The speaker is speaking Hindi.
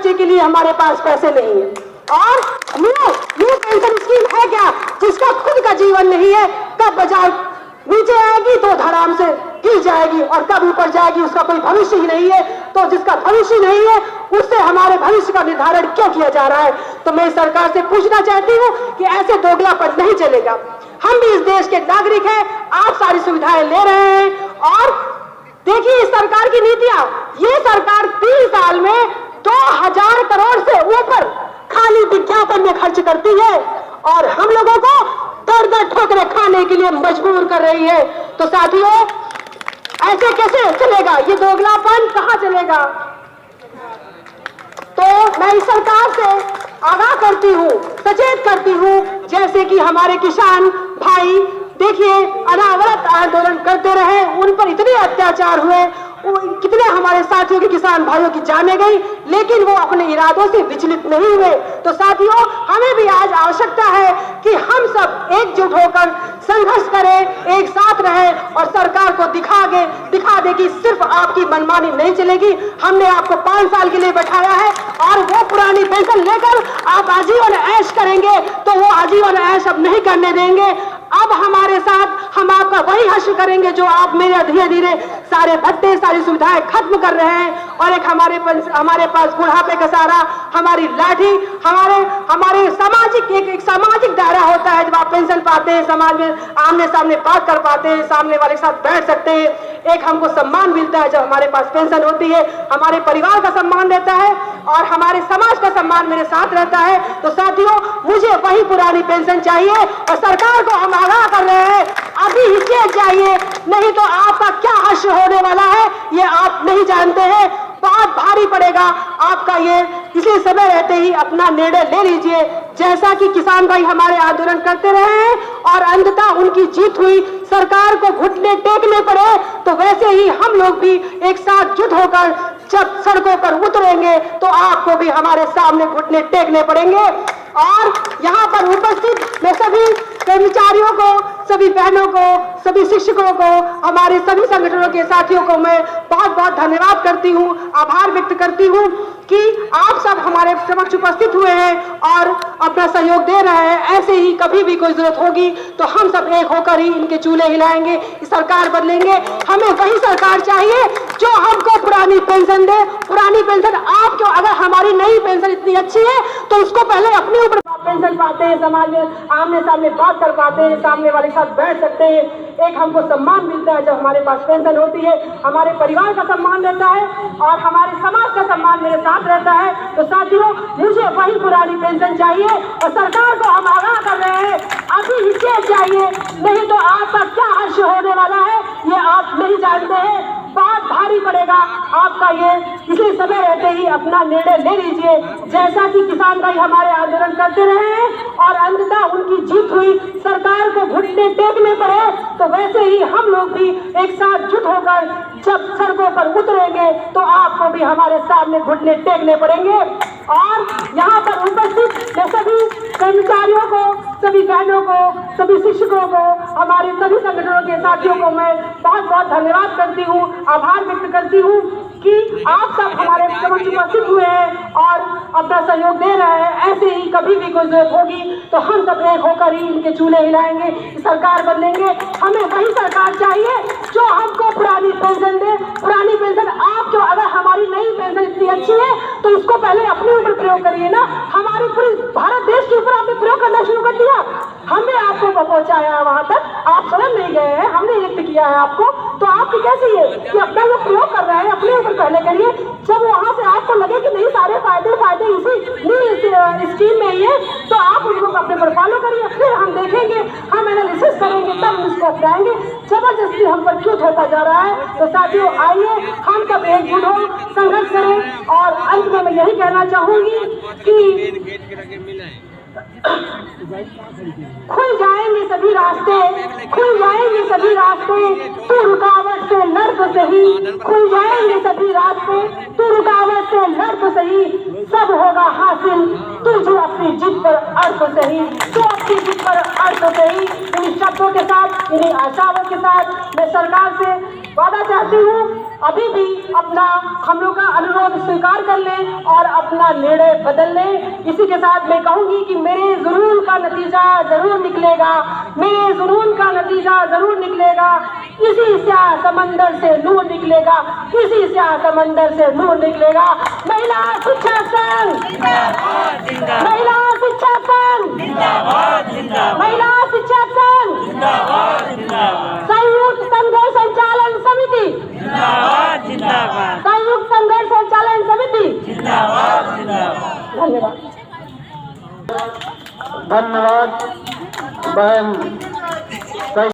खर्चे के लिए हमारे पास पैसे नहीं है। और न्यू पेंशन स्कीम है क्या जिसका खुद का जीवन नहीं है, कब बाजार नीचे आएगी तो धड़ाम से गिर जाएगी और कब ऊपर जाएगी उसका कोई भविष्य ही नहीं है। तो जिसका भविष्य नहीं है उससे हमारे भविष्य का निर्धारण क्यों किया जा रहा है? तो मैं सरकार से पूछना चाहती हूँ कि ऐसे दोगलापन नहीं चलेगा। हम भी इस देश के नागरिक हैं, आप सारी सुविधाएं ले रहे हैं। और देखिए इस सरकार की नीतियां, ये सरकार 3 साल में 2000 करोड़ से ऊपर खाली विज्ञापन में खर्च करती है और हम लोगों को दर ठोकरे खाने के लिए मजबूर कर रही है। तो साथियों ऐसे कैसे चलेगा? ये दोगलापन कहां चलेगा? तो मैं इस सरकार से आगाह करती हूँ, सचेत करती हूँ, जैसे कि हमारे किसान भाई देखिए अनावरत आंदोलन करते रहे, उन पर इतने अत्याचार हुए, कितने हमारे साथियों के किसान भाइयों की जानें गई, लेकिन वो अपने इरादों से विचलित नहीं हुए। तो साथियों हमें भी आज आवश्यकता है कि हम सब एकजुट होकर संघर्ष करें, एक साथ रहें और सरकार को दिखा दे कि सिर्फ आपकी मनमानी नहीं चलेगी। हमने आपको 5 साल के लिए बैठाया है और वो पुरानी पेंशन लेकर आप आजीवन ऐश करेंगे तो वो आजीवन ऐश अब नहीं करने देंगे। अब हमारे साथ हम आपका वही हश्र करेंगे जो आप मेरे धीरे धीरे सारे भत्ते सारी सुविधाएं खत्म कर रहे हैं। और एक हमारे पास बुढ़ापे का सहारा, हमारी लाठी, हमारे सामाजिक एक सामाजिक दायरा होता है। जब आप पेंशन पाते हैं, समाज में आमने सामने बात कर पाते हैं, सामने वाले के साथ बैठ सकते हैं, एक हमको सम्मान मिलता है। जब हमारे पास पेंशन होती है हमारे परिवार का सम्मान रहता है और हमारे समाज का सम्मान मेरे साथ रहता है। तो साथियों मुझे वही पुरानी पेंशन चाहिए और सरकार को हम आगाह कर रहे हैं अभी ही चेक चाहिए, नहीं तो आपका क्या हश्र होने वाला है ये आप नहीं जानते हैं। बहुत भारी पड़ेगा आपका ये, इसलिए समय रहते ही अपना निर्णय ले लीजिए। जैसा कि किसान भाई हमारे आंदोलन करते रहे हैं और अंततः उनकी जीत हुई, सरकार को घुटने टेकने पड़े, तो वैसे ही हम लोग भी एक साथ जुट होकर जब सड़कों पर उतरेंगे तो आपको भी हमारे सामने घुटने टेकने पड़ेंगे। और यहाँ पर उपस्थित मैं सभी कर्मचारियों को, सभी बहनों को, सभी शिक्षकों को, हमारे सभी संगठनों के साथियों को मैं बहुत बहुत धन्यवाद करती हूँ, आभार व्यक्त करती हूँ कि आप सब हमारे समक्ष उपस्थित हुए हैं और अपना सहयोग दे रहे हैं। ऐसे ही कभी भी कोई जरूरत होगी तो हम सब एक होकर ही इनके चूल्हे हिलाएंगे, सरकार बदलेंगे। हमें वही सरकार चाहिए जो हमको पुरानी पेंशन दे। पुरानी पेंशन आपको, अगर हमारी नई पेंशन इतनी अच्छी है तो उसको पहले अपने ऊपर पेंशन पाते हैं, समाज में आमने सामने बात कर पाते हैं, सामने वाले के साथ बैठ सकते हैं, एक हमको सम्मान मिलता है। जब हमारे पास पेंशन होती है हमारे परिवार का सम्मान रहता है और हमारे समाज का सम्मान मेरे साथ रहता है। तो साथियों मुझे वही पुरानी पेंशन चाहिए और सरकार को हम आगाह कर रहे हैं अभी ही चेक चाहिए, नहीं तो आपका क्या हश्र होने वाला है ये आप नहीं जानते हैं। बहुत भारी पड़ेगा आपका ये, इसलिए समय रहते ही अपना निर्णय ले लीजिए। जैसा कि किसान भाई हमारे आंदोलन करते रहे हैं और अंततः उनकी जीत हुई, सरकार को घुटने टेकने पड़े, तो वैसे ही हम लोग भी एक साथ जुट होकर जब सड़कों पर उतरेंगे तो आपको भी हमारे सामने घुटने टेकने पड़ेंगे। और यहाँ पर उपस्थित मैं सभी कर्मचारियों को, सभी बहनों को, सभी शिक्षकों को, हमारे सभी संगठनों के साथियों को मैं बहुत बहुत धन्यवाद करती हूँ, आभार व्यक्त करती हूँ कि आप सब हमारे समक्ष उपस्थित हुए हैं और अपना सहयोग दे रहे हैं। ऐसे ही कभी भी कोई जरूरत होगी तो हम सब एक होकर ही इनके चूल्हे हिलाएंगे, सरकार बदलेंगे। हमें वही सरकार चाहिए जो हमको पुरानी पेंशन दे। पुरानी पेंशन आपको, अगर हमारी नई पेंशन इतनी अच्छी है तो इसको पहले अपने ऊपर प्रयोग करिए ना। हमारी पूरी भारत देश के ऊपर आपने प्रयोग करना शुरू कर दिया, हमने आपको पहुंचाया है वहां तक, आप स्वयं नहीं गए हैं, हमने नियुक्त किया है आपको। तो आपकी कैसी है कि अपना जो प्रयोग कर रहे हैं अपने ऊपर पहले करिए। जब वहां से आपको लगे कि नहीं सारे फायदे इसी स्कीम में ही है तो आप उनको अपने पर फॉलो करिए, फिर हम देखेंगे, हम एनालिसिस करेंगे, तब उसको अपनाएंगे। जबरदस्ती हम पर क्यों होता जा रहा है? तो साथियों आइए हम सब एकजुट हो, संघर्ष करें। और अंत में मैं यही कहना चाहूंगी कि खुल जाएंगे सभी रास्ते, खुल जाएंगे सभी रास्ते, तू रुकावट से लड़ तो सही। खुल जाएंगे सभी रास्ते, तू रुकावट से लड़ तो सही, सब होगा हासिल तू जो अपनी जिद पर अड़ तो सही, तू अपनी जिद पर अड़ तो सही। इन शब्दों के साथ, इन्हीं आशाओं के साथ मैं सरकार से वादा चाहती हूँ अभी भी अपना हम लोग का अनुरोध स्वीकार कर लें और अपना निर्णय बदल लें। इसी के साथ मैं कहूंगी कि मेरे जुनून का नतीजा जरूर निकलेगा, मेरे जुनून का नतीजा जरूर निकलेगा। इसी स्याह समंदर से नूर निकलेगा, इसी स्याह समंदर से नूर निकलेगा। महिला शिक्षा संघ, महिला शिक्षा संघ, महिला शिक्षा संघ, संयुक्त संघर्ष संचालन समिति, संयुक्त संघर्ष संचालन समिति। धन्यवाद। धन्यवाद बहन